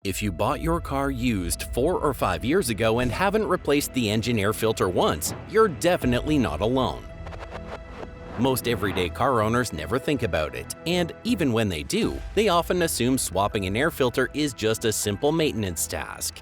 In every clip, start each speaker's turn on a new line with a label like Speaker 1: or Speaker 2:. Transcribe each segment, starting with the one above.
Speaker 1: If you bought your car used 4 or 5 years ago and haven't replaced the engine air filter once, you're definitely not alone. Most everyday car owners never think about it, and even when they do, they often assume swapping an air filter is just a simple maintenance task.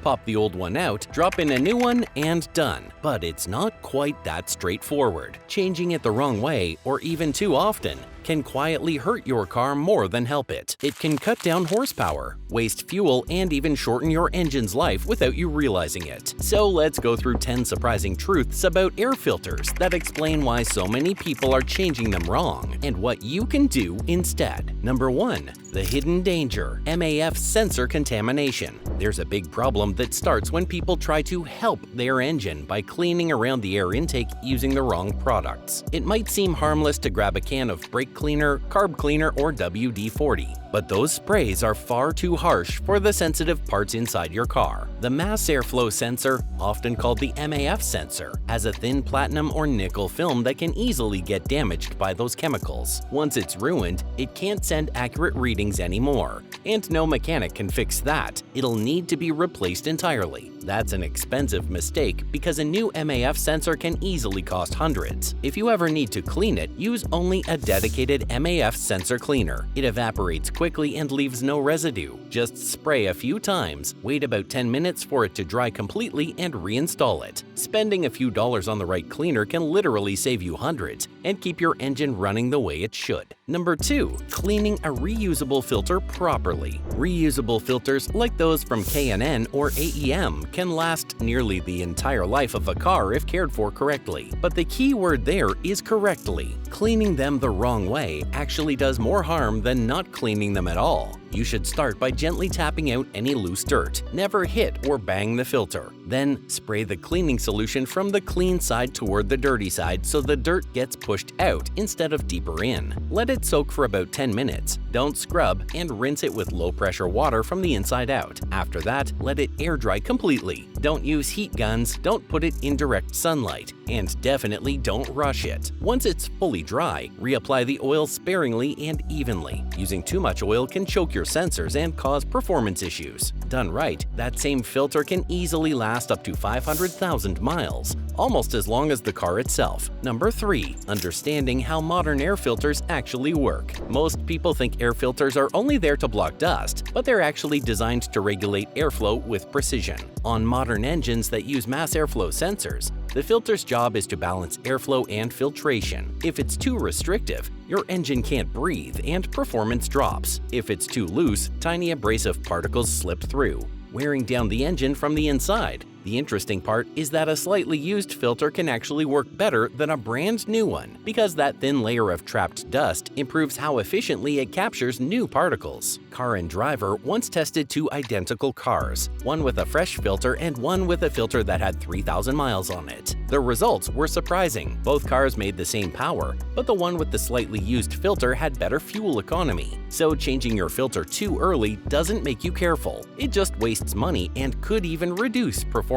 Speaker 1: Pop the old one out, drop in a new one, and done. But it's not quite that straightforward. Changing it the wrong way, or even too often, can quietly hurt your car more than help it. It can cut down horsepower, waste fuel, and even shorten your engine's life without you realizing it. So let's go through 10 surprising truths about air filters that explain why so many people are changing them wrong and what you can do instead. Number 1. The hidden danger: MAF sensor contamination. There's a big problem that starts when people try to help their engine by cleaning around the air intake using the wrong products. It might seem harmless to grab a can of brake cleaner, carb cleaner, or WD-40, but those sprays are far too harsh for the sensitive parts inside your car. The mass airflow sensor, often called the MAF sensor, has a thin platinum or nickel film that can easily get damaged by those chemicals. Once it's ruined, it can't send accurate readings anymore, and no mechanic can fix that. It'll need to be replaced entirely. That's an expensive mistake because a new MAF sensor can easily cost hundreds. If you ever need to clean it, use only a dedicated MAF sensor cleaner. It evaporates quickly and leaves no residue. Just spray a few times, wait about 10 minutes for it to dry completely, and reinstall it. Spending a few dollars on the right cleaner can literally save you hundreds and keep your engine running the way it should. Number 2. Cleaning a reusable filter properly. Reusable filters, like those from K&N or AEM, can last nearly the entire life of a car if cared for correctly. But the key word there is correctly. Cleaning them the wrong way actually does more harm than not cleaning them at all. You should start by gently tapping out any loose dirt. Never hit or bang the filter. Then, spray the cleaning solution from the clean side toward the dirty side so the dirt gets pushed out instead of deeper in. Let it soak for about 10 minutes. Don't scrub, and rinse it with low-pressure water from the inside out. After that, let it air dry completely. Don't use heat guns, don't put it in direct sunlight, and definitely don't rush it. Once it's fully dry, reapply the oil sparingly and evenly. Using too much oil can choke your sensors and cause performance issues. Done right, that same filter can easily last up to 500,000 miles, almost as long as the car itself. Number 3. Understanding how modern air filters actually work. Most people think air filters are only there to block dust, but they're actually designed to regulate airflow with precision. On modern engines that use mass airflow sensors, the filter's job is to balance airflow and filtration. If it's too restrictive, your engine can't breathe and performance drops. If it's too loose, tiny abrasive particles slip through, wearing down the engine from the inside. The interesting part is that a slightly used filter can actually work better than a brand new one because that thin layer of trapped dust improves how efficiently it captures new particles. Car and Driver once tested 2 identical cars, one with a fresh filter and one with a filter that had 3,000 miles on it. The results were surprising. Both cars made the same power, but the one with the slightly used filter had better fuel economy. So changing your filter too early doesn't make you careful. It just wastes money and could even reduce performance.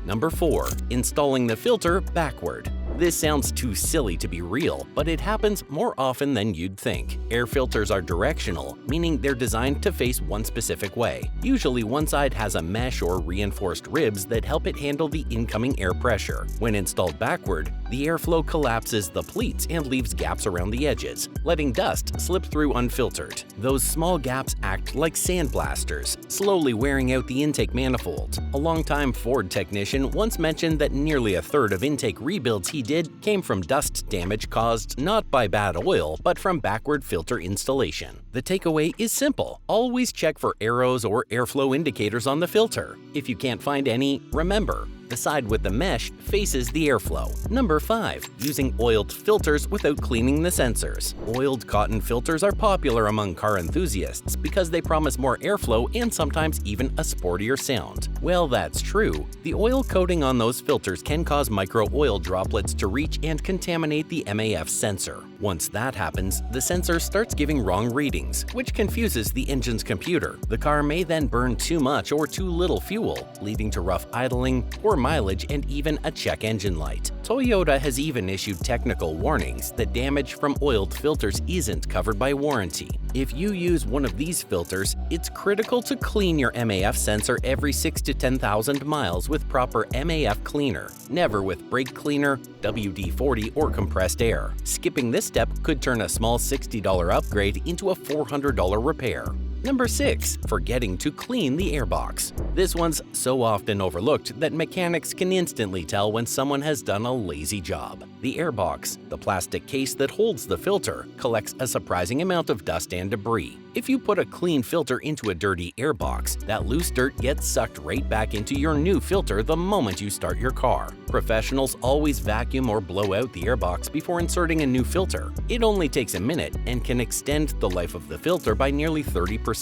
Speaker 1: Number 4. Installing the filter backward. This sounds too silly to be real, but it happens more often than you'd think. Air filters are directional, meaning they're designed to face one specific way. Usually one side has a mesh or reinforced ribs that help it handle the incoming air pressure. When installed backward, the airflow collapses the pleats and leaves gaps around the edges, letting dust slip through unfiltered. Those small gaps act like sandblasters, slowly wearing out the intake manifold. A longtime Ford technician once mentioned that nearly a third of intake rebuilds he did came from dust damage caused not by bad oil, but from backward filter installation. The takeaway is simple. Always check for arrows or airflow indicators on the filter. If you can't find any, remember, the side with the mesh faces the airflow. Number 5. Using oiled filters without cleaning the sensors. Oiled cotton filters are popular among car enthusiasts because they promise more airflow and sometimes even a sportier sound. Well, that's true. The oil coating on those filters can cause micro oil droplets to reach and contaminate the MAF sensor. Once that happens, the sensor starts giving wrong readings, which confuses the engine's computer. The car may then burn too much or too little fuel, leading to rough idling, poor mileage, and even a check engine light. Toyota has even issued technical warnings that damage from oiled filters isn't covered by warranty. If you use one of these filters, it's critical to clean your MAF sensor every 6 to 10,000 miles with proper MAF cleaner, never with brake cleaner, WD-40, or compressed air. Skipping this step could turn a small $60 upgrade into a $400 repair. Number 6. Forgetting to clean the airbox. This one's so often overlooked that mechanics can instantly tell when someone has done a lazy job. The airbox, the plastic case that holds the filter, collects a surprising amount of dust and debris. If you put a clean filter into a dirty airbox, that loose dirt gets sucked right back into your new filter the moment you start your car. Professionals always vacuum or blow out the airbox before inserting a new filter. It only takes a minute and can extend the life of the filter by nearly 30%.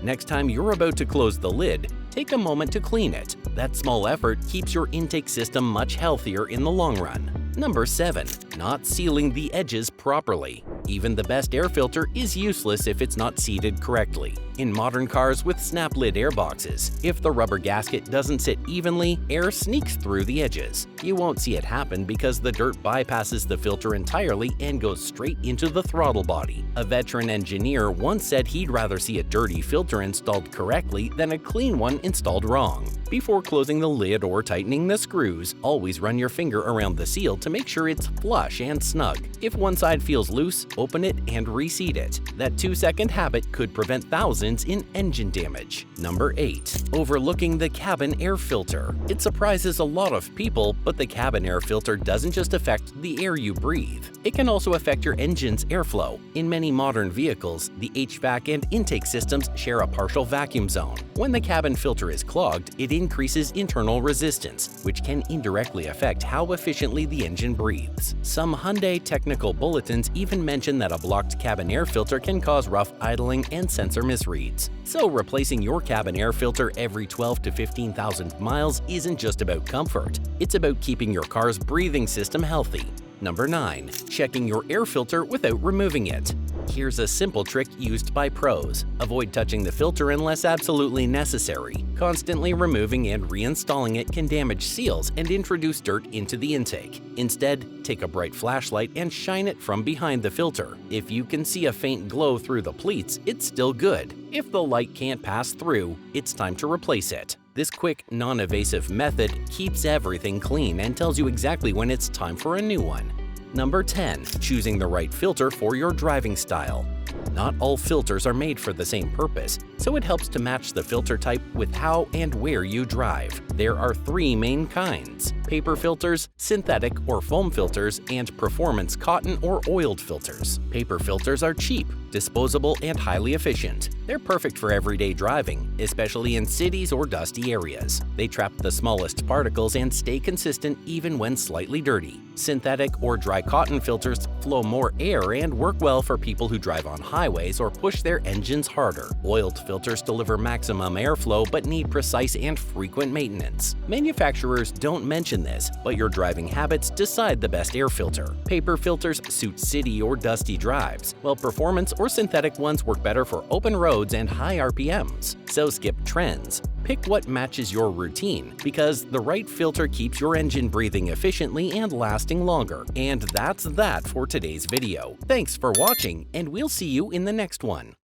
Speaker 1: Next time you're about to close the lid, take a moment to clean it. That small effort keeps your intake system much healthier in the long run. Number 7. Not sealing the edges properly. Even the best air filter is useless if it's not seated correctly. In modern cars with snap lid airboxes, if the rubber gasket doesn't sit evenly, air sneaks through the edges. You won't see it happen because the dirt bypasses the filter entirely and goes straight into the throttle body. A veteran engineer once said he'd rather see a dirty filter installed correctly than a clean one installed wrong. Before closing the lid or tightening the screws, always run your finger around the seal to make sure it's flush and snug. If one side feels loose, open it and reseat it. That 2-second habit could prevent thousands in engine damage. Number 8. Overlooking the cabin air filter. It surprises a lot of people, but the cabin air filter doesn't just affect the air you breathe. It can also affect your engine's airflow. In many modern vehicles, the HVAC and intake systems share a partial vacuum zone. When the cabin filter is clogged, it increases internal resistance, which can indirectly affect how efficiently the engine breathes. Some Hyundai technical bulletins even mention that a blocked cabin air filter can cause rough idling and sensor misreads. So replacing your cabin air filter every 12 to 15,000 miles isn't just about comfort, it's about keeping your car's breathing system healthy. Number 9. Checking your air filter without removing it. Here's a simple trick used by pros. Avoid touching the filter unless absolutely necessary. Constantly removing and reinstalling it can damage seals and introduce dirt into the intake. Instead, take a bright flashlight and shine it from behind the filter. If you can see a faint glow through the pleats, it's still good. If the light can't pass through, it's time to replace it. This quick, non-evasive method keeps everything clean and tells you exactly when it's time for a new one. Number 10. Choosing the right filter for your driving style. Not all filters are made for the same purpose, so it helps to match the filter type with how and where you drive. There are 3 main kinds: paper filters, synthetic or foam filters, and performance cotton or oiled filters. Paper filters are cheap, disposable, and highly efficient. They're perfect for everyday driving, especially in cities or dusty areas. They trap the smallest particles and stay consistent even when slightly dirty. Synthetic or dry cotton filters flow more air and work well for people who drive on highways or push their engines harder. Oiled filters deliver maximum airflow but need precise and frequent maintenance. Manufacturers don't mention this, but your driving habits decide the best air filter. Paper filters suit city or dusty drives, while performance or synthetic ones work better for open roads and high RPMs. So skip trends. Pick what matches your routine, because the right filter keeps your engine breathing efficiently and lasting longer. And that's that for today's video. Thanks for watching, and we'll see you in the next one.